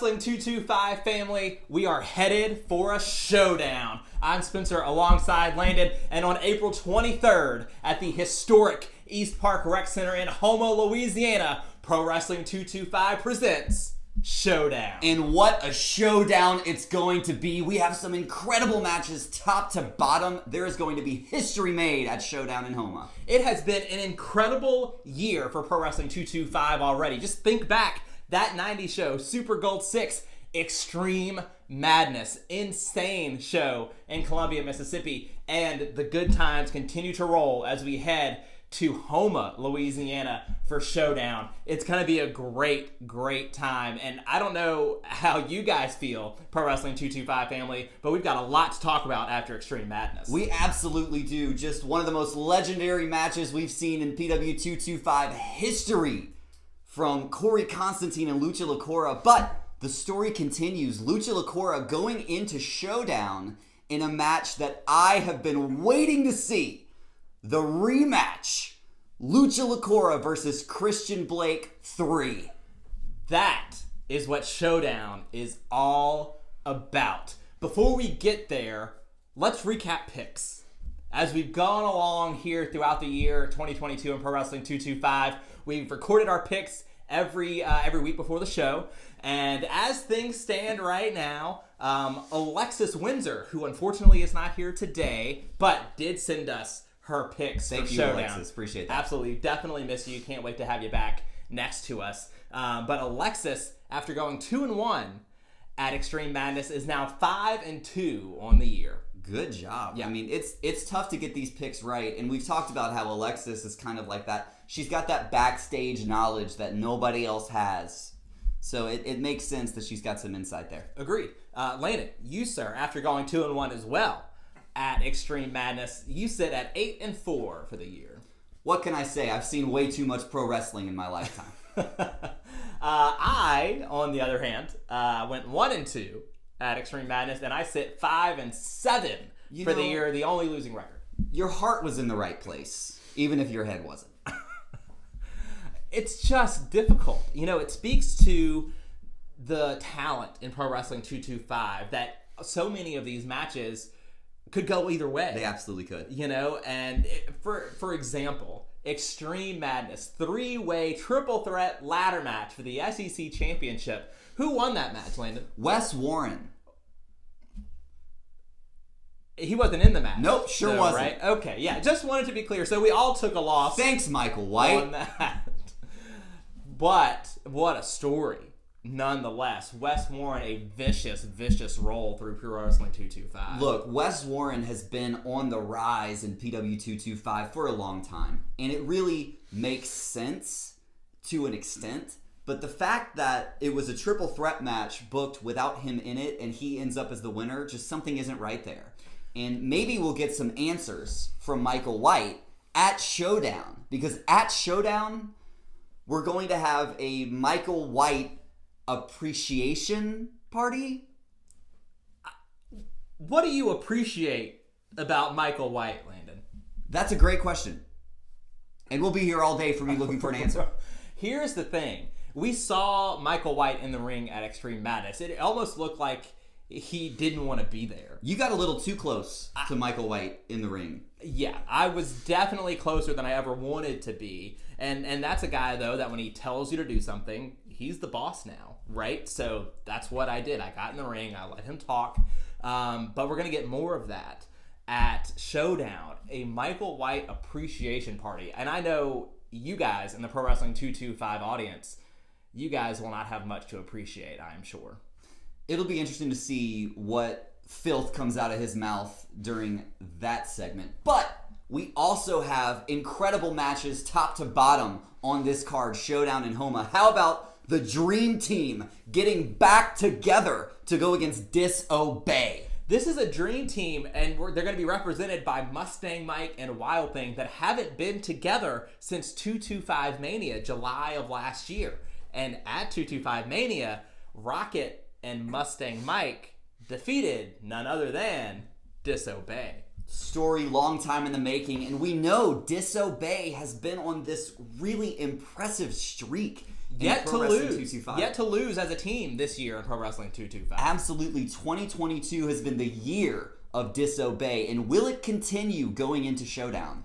Wrestling 225 family, we are headed for a showdown. I'm Spencer alongside Landon, and on April 23rd at the historic East Park Rec Center in Houma, Louisiana, Pro Wrestling 225 presents Showdown. And what a showdown it's going to be. We have some incredible matches top to bottom. There is going to be history made at Showdown in Houma. It has been an incredible year for Pro Wrestling 225 already. Just think back, that 90s show, Super Gold 6, Extreme Madness, insane show in Columbia, Mississippi, and the good times continue to roll as we head to Houma, Louisiana for Showdown. It's going to be a great time, and I don't know how you guys feel, Pro Wrestling 225 family, but we've got a lot to talk about after Extreme Madness. We absolutely do. Just one of the most legendary matches we've seen in PW 225 history from Corey Constantine and Lucha Lacour, but the story continues. Lucha Lacour going into Showdown in a match that I have been waiting to see. The rematch, Lucha Lacour versus Christian Blake 3. That is what Showdown is all about. Before we get there, let's recap picks. As we've gone along here throughout the year 2022 in Pro Wrestling 225, we've recorded our picks every week before the show. And as things stand right now, Alexis Windsor, who unfortunately is not here today, but did send us her picks for Showdown. Thank you, Alexis. Appreciate that. Absolutely. Definitely miss you. Can't wait to have you back next to us. But Alexis, after going 2-1 at Extreme Madness, is now 5-2 on the year. Good job. Yeah. I mean, it's tough to get these picks right, and we've talked about how Alexis is kind of like that. She's got that backstage knowledge that nobody else has. So it makes sense that she's got some insight there. Agreed. Landon, you, sir, after going 2-1 as well at Extreme Madness, you sit at 8-4 for the year. What can I say? I've seen way too much pro wrestling in my lifetime. I, on the other hand, went 1-2 at Extreme Madness, and I sit 5-7 for the year, the only losing record. Your heart was in the right place, even if your head wasn't. It's just difficult. You know, it speaks to the talent in Pro Wrestling 225 that so many of these matches could go either way. They absolutely could. You know, and for example, Extreme Madness, 3-way triple threat ladder match for the SEC Championship. Who won that match, Landon? Wes Warren. He wasn't in the match. Nope, sure wasn't. Right? Okay, yeah, just wanted to be clear. So we all took a loss. Thanks, Michael White. On that. But what a story. Nonetheless, Wes Warren, a vicious roll through Pro Wrestling 225. Look, Wes Warren has been on the rise in PW 225 for a long time, and it really makes sense to an extent. But the fact that it was a triple threat match booked without him in it, and he ends up as the winner, just something isn't right there. And maybe we'll get some answers from Michael White at Showdown, because at Showdown, we're going to have a Michael White appreciation party. What do you appreciate about Michael White, Landon? That's a great question. And we'll be here all day for me looking for an answer. Here's the thing. We saw Michael White in the ring at Extreme Madness. It almost looked like he didn't want to be there. You got a little too close to Michael White in the ring. Yeah, I was definitely closer than I ever wanted to be. And that's a guy, though, that when he tells you to do something, he's the boss now, right? So that's what I did. I got in the ring. I let him talk. But we're going to get more of that at Showdown, a Michael White appreciation party. And I know you guys in the Pro Wrestling 225 audience, you guys will not have much to appreciate, I am sure. It'll be interesting to see what filth comes out of his mouth during that segment. But we also have incredible matches top to bottom on this card, Showdown in Houma. How about the Dream Team getting back together to go against Disobey? This is a dream team, and they're going to be represented by Mustang Mike and Wild Thing that haven't been together since 225 Mania, July of last year. And at 225 Mania, Rocket and Mustang Mike defeated none other than Disobey. Story long time in the making, and we know Disobey has been on this really impressive streak. Yet to Wrestling lose. 225. Yet to lose as a team this year in Pro Wrestling 225. Absolutely. 2022 has been the year of Disobey, and will it continue going into Showdown?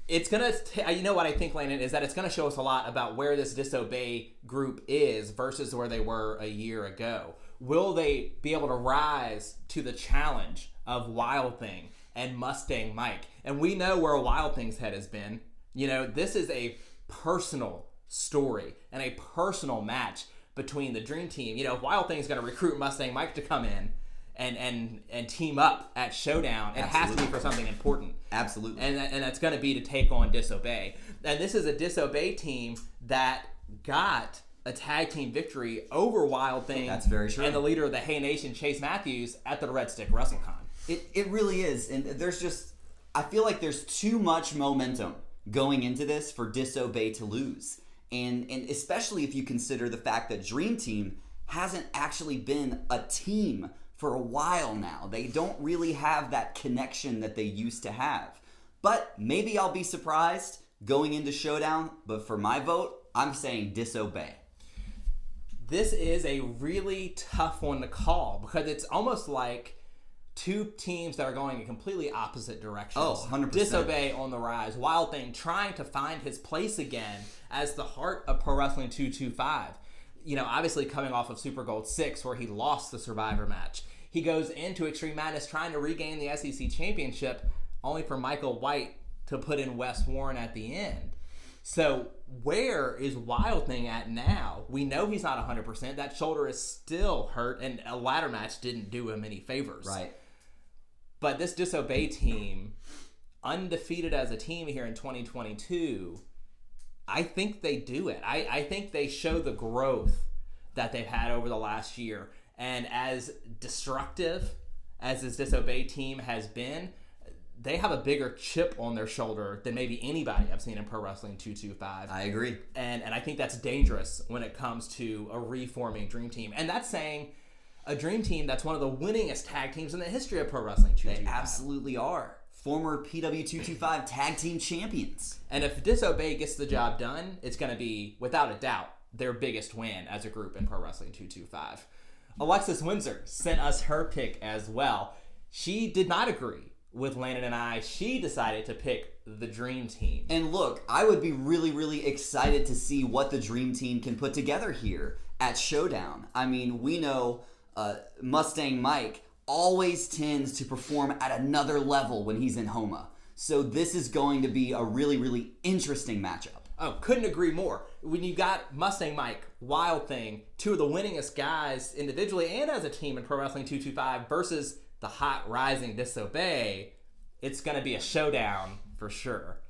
It's going to, you know what I think, Landon, is that it's going to show us a lot about where this Disobey group is versus where they were a year ago. Will they be able to rise to the challenge of Wild Thing and Mustang Mike? And we know where Wild Thing's head has been. You know, this is a personal story and a personal match between the Dream Team. You know, if Wild Thing's going to recruit Mustang Mike to come in and team up at Showdown, it has to be for something important. Absolutely. And that's going to be to take on Disobey. And this is a Disobey team that got a tag team victory over Wild Thing. That's very true. And the leader of the Hey Nation, Chase Matthews, at the Red Stick WrestleCon. It really is. And there's just, I feel like there's too much momentum going into this for Disobey to lose. And especially if you consider the fact that Dream Team hasn't actually been a team for a while now. They don't really have that connection that they used to have. But maybe I'll be surprised going into Showdown. But for my vote, I'm saying Disobey. This is a really tough one to call because it's almost like two teams that are going in completely opposite directions. Oh, 100%. Disobey on the rise. Wild Thing trying to find his place again as the heart of Pro Wrestling 225. You know, obviously coming off of Super Gold 6 where he lost the Survivor match. He goes into Extreme Madness trying to regain the SEC Championship, only for Michael White to put in Wes Warren at the end. So where is Wild Thing at now? We know he's not 100%. That shoulder is still hurt, and a ladder match didn't do him any favors. Right. But this Disobey team, undefeated as a team here in 2022, I think they do it. I think they show the growth that they've had over the last year. And as destructive as this Disobey team has been, they have a bigger chip on their shoulder than maybe anybody I've seen in Pro Wrestling 225. I agree. And I think that's dangerous when it comes to a reforming Dream Team. And that's saying a Dream Team that's one of the winningest tag teams in the history of Pro Wrestling 225. They absolutely are. Former PW225 tag team champions. And if Disobey gets the job done, it's going to be, without a doubt, their biggest win as a group in Pro Wrestling 225. Alexis Windsor sent us her pick as well. She did not agree with Landon and I. She decided to pick the Dream Team. And look, I would be really, really excited to see what the Dream Team can put together here at Showdown. I mean, we know Mustang Mike always tends to perform at another level when he's in Houma. So this is going to be a really, really interesting matchup. Oh, couldn't agree more. When you got Mustang Mike, Wild Thing, two of the winningest guys individually and as a team in Pro Wrestling 225 versus the hot rising Disobey, it's going to be a showdown for sure.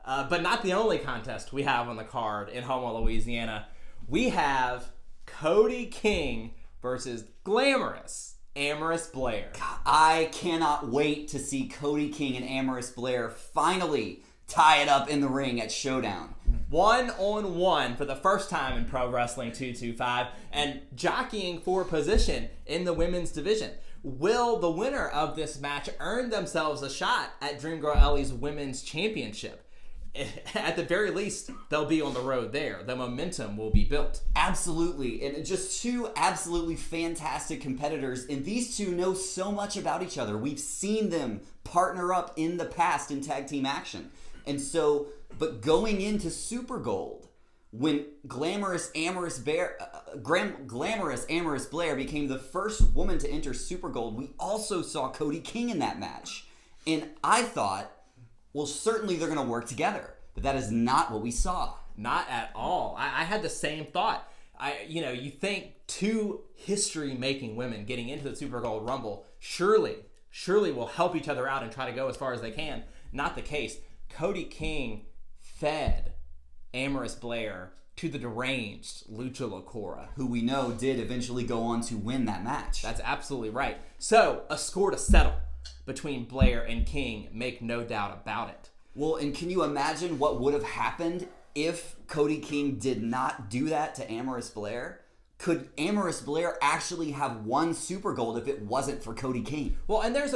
But not the only contest we have on the card in Houma, Louisiana. We have Cody King versus glamorous Amaris Blair. I cannot wait to see Cody King and Amaris Blair finally tie it up in the ring at Showdown. 1-on-1 for the first time in Pro Wrestling 225 and jockeying for position in the women's division. Will the winner of this match earn themselves a shot at Dream Girl Ellie's women's championship? At the very least, they'll be on the road there. The momentum will be built. Absolutely. And just two absolutely fantastic competitors. And these two know so much about each other. We've seen them partner up in the past in tag team action. And so, but going into Super Gold, when glamorous Amaris Blair became the first woman to enter Super Gold, we also saw Cody King in that match. And I thought, well, certainly they're going to work together. But that is not what we saw. Not at all. I had the same thought. You think two history-making women getting into the Super Gold Rumble surely will help each other out and try to go as far as they can. Not the case. Cody King fed Amaris Blair to the deranged Lucha Lacour, who we know did eventually go on to win that match. That's absolutely right. So, a score to settle between Blair and King, make no doubt about it. Well, and can you imagine what would have happened if Cody King did not do that to Amaris Blair? Could Amaris Blair actually have won Super Gold if it wasn't for Cody King? Well, and there's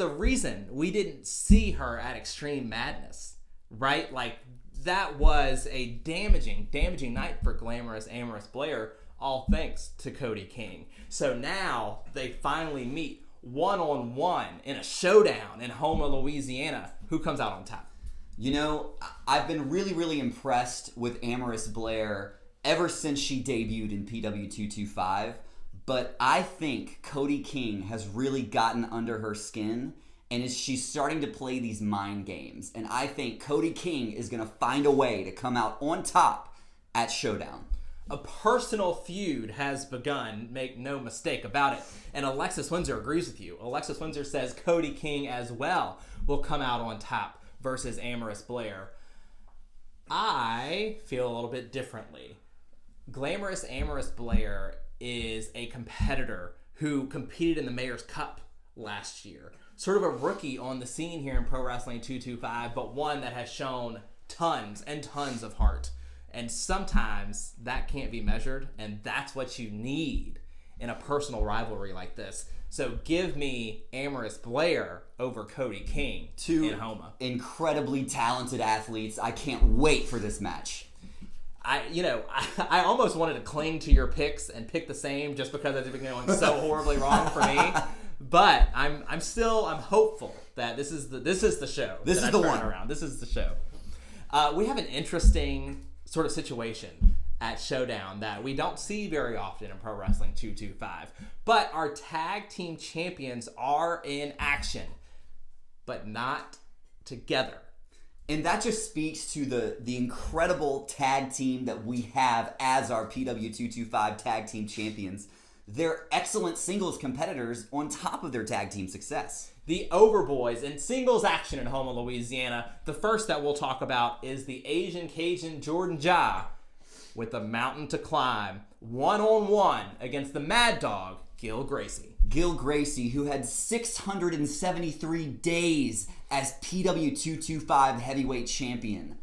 a reason we didn't see her at Extreme Madness, right? Like, that was a damaging night for glamorous Amorous Blair, all thanks to Cody King. So now they finally meet one-on-one in a showdown in Houma, Louisiana. Who comes out on top? You know, I've been really, really impressed with Amorous Blair ever since she debuted in PW225, but I think Cody King has really gotten under her skin, and she's starting to play these mind games, and I think Cody King is going to find a way to come out on top at SHOWDOwn. A personal feud has begun, make no mistake about it, and Alexis Windsor agrees with you. Alexis Windsor says Cody King as well will come out on top versus Amorous Blair. I feel a little bit differently. Glamorous Amorous Blair is a competitor who competed in the Mayor's Cup last year. Sort of a rookie on the scene here in Pro Wrestling 225, but one that has shown tons and tons of heart. And sometimes that can't be measured, and that's what you need in a personal rivalry like this. So give me Amorous Blair over Cody King in Houma. Incredibly talented athletes. I can't wait for this match. I almost wanted to cling to your picks and pick the same just because it's been going so horribly wrong for me. But I'm hopeful that this is the show. This is the one. Around. This is the show. We have an interesting sort of situation at SHOWDOwn that we don't see very often in Pro Wrestling 225. But our tag team champions are in action, but not together. And that just speaks to the incredible tag team that we have as our PW225 tag team champions. They're excellent singles competitors on top of their tag team success. The Overboys in singles action in Houma, Louisiana. The first that we'll talk about is the Asian Cajun Jordan Ja with a mountain to climb, one-on-one against the Mad Dog, Gil Gracie. Gil Gracie, who had 673 days as PW225 heavyweight champion,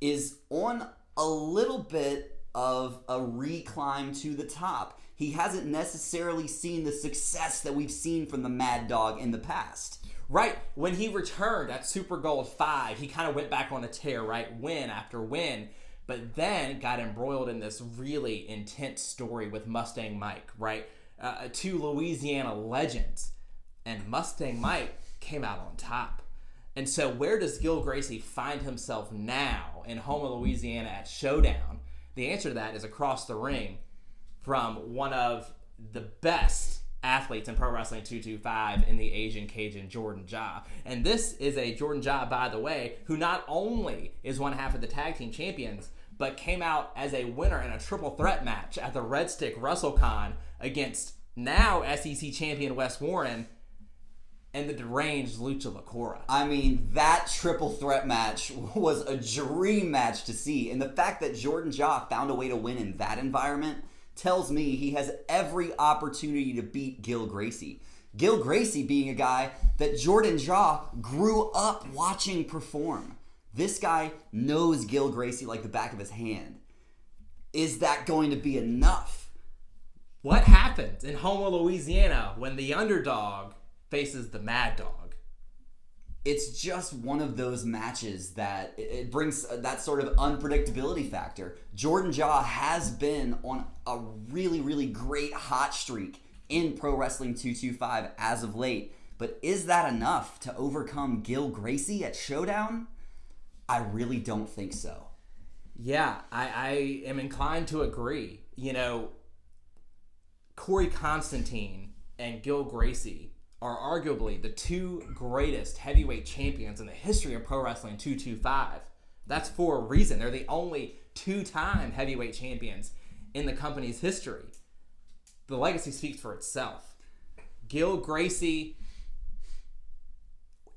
is on a little bit of a reclimb to the top. He hasn't necessarily seen the success that we've seen from the Mad Dog in the past. Right. When he returned at Super Gold 5, he kind of went back on a tear, right? Win after win. But then got embroiled in this really intense story with Mustang Mike, right? Two Louisiana legends. And Mustang Mike came out on top. And so where does Gil Gracie find himself now in Houma, Louisiana at SHOWDOwn? The answer to that is across the ring from one of the best athletes in Pro Wrestling 225 in the Asian Cajun Jordan Ja. And this is a Jordan Ja, by the way, who not only is one half of the tag team champions, but came out as a winner in a triple threat match at the Red Stick WrestleCon against now SEC champion Wes Warren and the deranged Lucha Lacour. I mean, that triple threat match was a dream match to see. And the fact that Jordan Ja found a way to win in that environment tells me he has every opportunity to beat Gil Gracie. Gil Gracie being a guy that Jordan Ja grew up watching perform. This guy knows Gil Gracie like the back of his hand. Is that going to be enough? What happens in Houma, Louisiana when the underdog faces the Mad Dog? It's just one of those matches that it brings that sort of unpredictability factor. Jordan Ja has been on a really, really great hot streak in Pro Wrestling 225 as of late. But is that enough to overcome Gil Gracie at SHOWDOwn? I really don't think so. Yeah, I am inclined to agree. You know, Corey Constantine and Gil Gracie are arguably the two greatest heavyweight champions in the history of Pro Wrestling 225. That's for a reason. They're the only two-time heavyweight champions in the company's history. The legacy speaks for itself. Gil Gracie,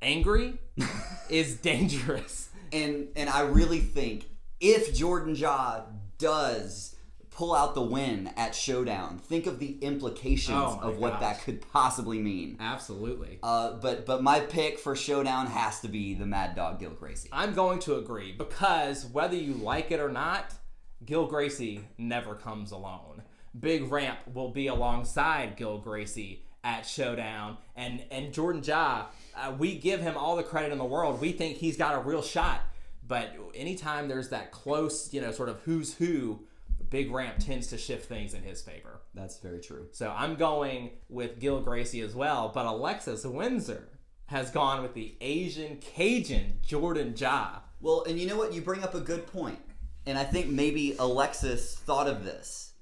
angry, is dangerous. And I really think if Jordan Ja does pull out the win at SHOWDOwn, think of the implications of what that could possibly mean. Absolutely. But my pick for SHOWDOwn has to be the Mad Dog Gil Gracie. I'm going to agree because whether you like it or not, Gil Gracie never comes alone. Big Ramp will be alongside Gil Gracie at SHOWDOwn, and Jordan Ja, we give him all the credit in the world. We think he's got a real shot. But anytime there's that close, sort of who's who, Big Ramp tends to shift things in his favor. That's very true. So I'm going with Gil Gracie as well, but Alexis Windsor has gone with the Asian Cajun Jordan Ja. Well, and you know what? You bring up a good point. And I think maybe Alexis thought of this.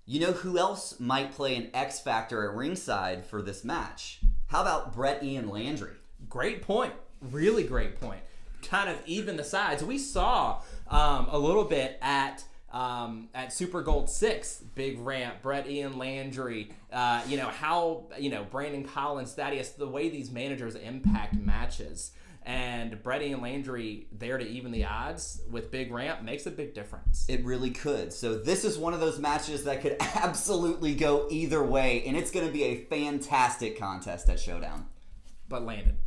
You know who else might play an X factor at ringside for this match? How about Brett Ian Landry? Great point. Really great point. Kind of even the sides. We saw a little bit at Super Gold 6, Big Ramp, Brett Ian Landry, how Brandon Collins, Thaddeus, the way these managers impact matches. And Brett Ian Landry there to even the odds with Big Ramp makes a big difference. It really could. So this is one of those matches that could absolutely go either way, and it's going to be a fantastic contest at Showdown. But Landon,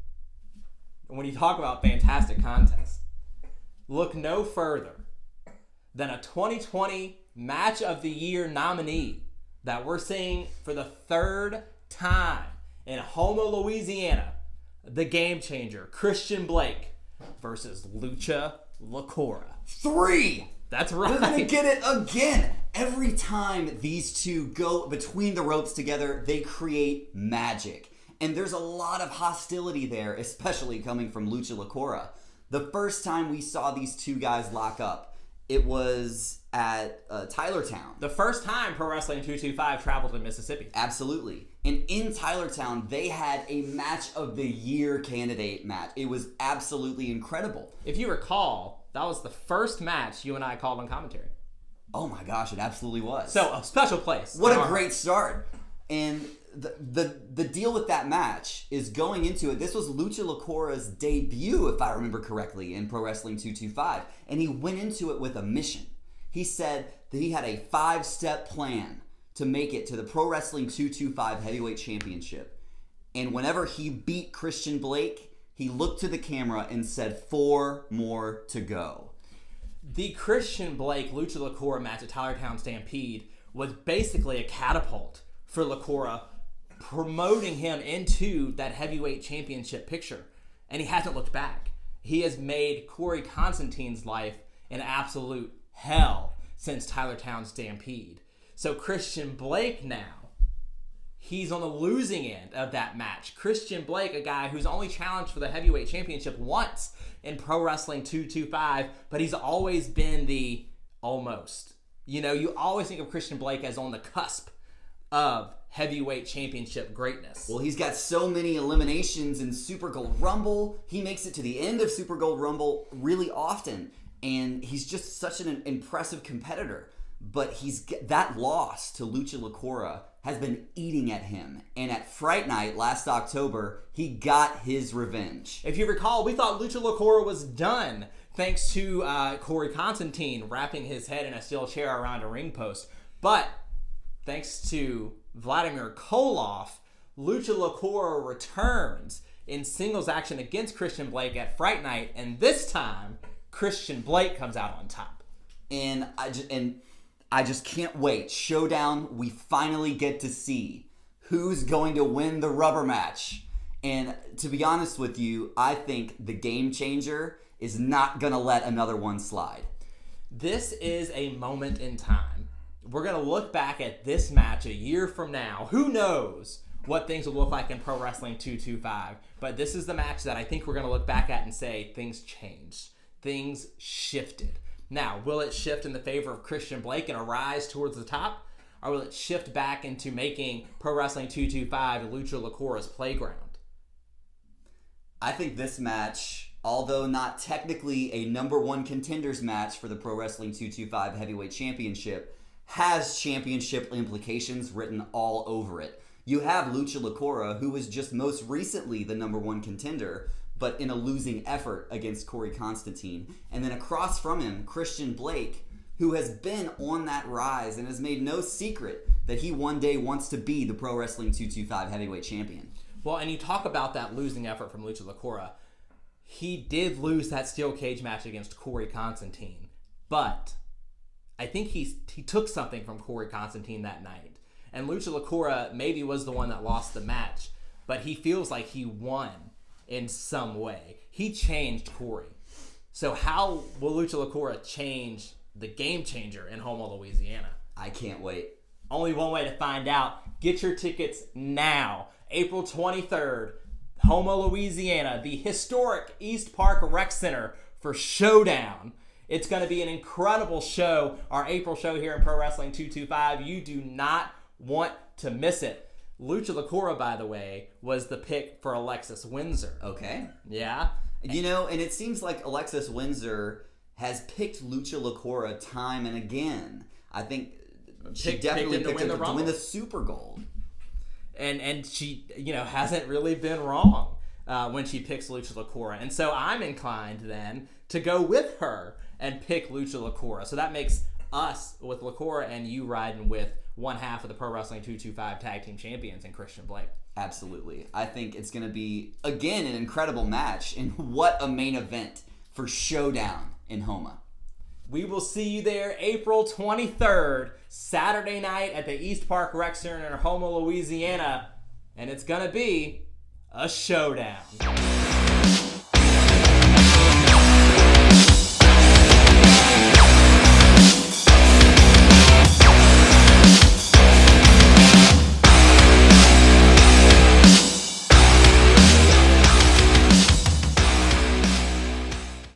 when you talk about fantastic contest, look no further than a 2020 Match of the Year nominee that we're seeing for the third time in Houma, Louisiana. The game changer, Christian Blake versus Lucha Lacour. 3! That's right. We're going to get it again. Every time these two go between the ropes together, they create magic. And there's a lot of hostility there, especially coming from Lucha Lacour. The first time we saw these two guys lock up, it was at Tylertown. The first time Pro Wrestling 225 traveled to Mississippi. Absolutely. And in Tylertown, they had a Match of the Year candidate match. It was absolutely incredible. If you recall, that was the first match you and I called on commentary. Oh my gosh, it absolutely was. So, a special place. What a great start. And the deal with that match is going into it, this was Lucha Lacour's debut, if I remember correctly, in Pro Wrestling 225. And he went into it with a mission. He said that he had a 5-step plan to make it to the Pro Wrestling 225 Heavyweight Championship. And whenever he beat Christian Blake, he looked to the camera and said 4 more to go. The Christian Blake Lucha Lacour match at Tylertown Stampede was basically a catapult for Lacour, promoting him into that heavyweight championship picture. And he hasn't looked back. He has made Corey Constantine's life an absolute hell since Tylertown Stampede. So Christian Blake now, he's on the losing end of that match. Christian Blake, a guy who's only challenged for the heavyweight championship once in Pro Wrestling 225, but he's always been the almost. You always think of Christian Blake as on the cusp of heavyweight championship greatness. Well, he's got so many eliminations in Super Gold Rumble. He makes it to the end of Super Gold Rumble really often, and he's just such an impressive competitor. But that loss to Lucha Lacour has been eating at him. And at Fright Night last October, he got his revenge. If you recall, we thought Lucha Lacour was done thanks to Corey Constantine wrapping his head in a steel chair around a ring post. But thanks to Vladimir Koloff, Lucha Lacour returns in singles action against Christian Blake at Fright Night. And this time, Christian Blake comes out on top. And I just can't wait. Showdown, we finally get to see who's going to win the rubber match. And to be honest with you, I think the game changer is not going to let another one slide. This is a moment in time. We're going to look back at this match a year from now. Who knows what things will look like in Pro Wrestling 225. But this is the match that I think we're going to look back at and say things changed. Things shifted. Now, will it shift in the favor of Christian Blake and a rise towards the top? Or will it shift back into making Pro Wrestling 225 Lucha Lacour's playground? I think this match, although not technically a number 1 contenders match for the Pro Wrestling 225 Heavyweight Championship, has championship implications written all over it. You have Lucha Lacour, who was just most recently the number 1 contender, but in a losing effort against Corey Constantine. And then across from him, Christian Blake, who has been on that rise and has made no secret that he one day wants to be the Pro Wrestling 225 Heavyweight Champion. Well, and you talk about that losing effort from Lucha Lacour. He did lose that steel cage match against Corey Constantine, but I think he took something from Corey Constantine that night. And Lucha Lacour maybe was the one that lost the match, but he feels like he won in some way. He changed Corey. So how will Lucha Lacour change the game changer in Houma, Louisiana? I can't wait. Only one way to find out. Get your tickets now. April 23rd, Houma, Louisiana, the historic East Park Rec Center for SHOWDOWN. It's going to be an incredible show. Our April show here in Pro Wrestling 225. You do not want to miss it. Lucha Lacour, by the way, was the pick for Alexis Windsor. Okay. Yeah. You know, and it seems like Alexis Windsor has picked Lucha Lacour time and again. I think she definitely picked him to win the Super Gold. And she, hasn't really been wrong when she picks Lucha Lacour. And so I'm inclined then to go with her and pick Lucha Lacour. So that makes us with Lacour and you riding with one half of the Pro Wrestling 225 Tag Team Champions and Christian Blake. Absolutely. I think it's going to be, again, an incredible match. And what a main event for SHOWDOWN in Houma. We will see you there April 23rd, Saturday night at the East Park Rec Center in Houma, Louisiana. And it's going to be a showdown.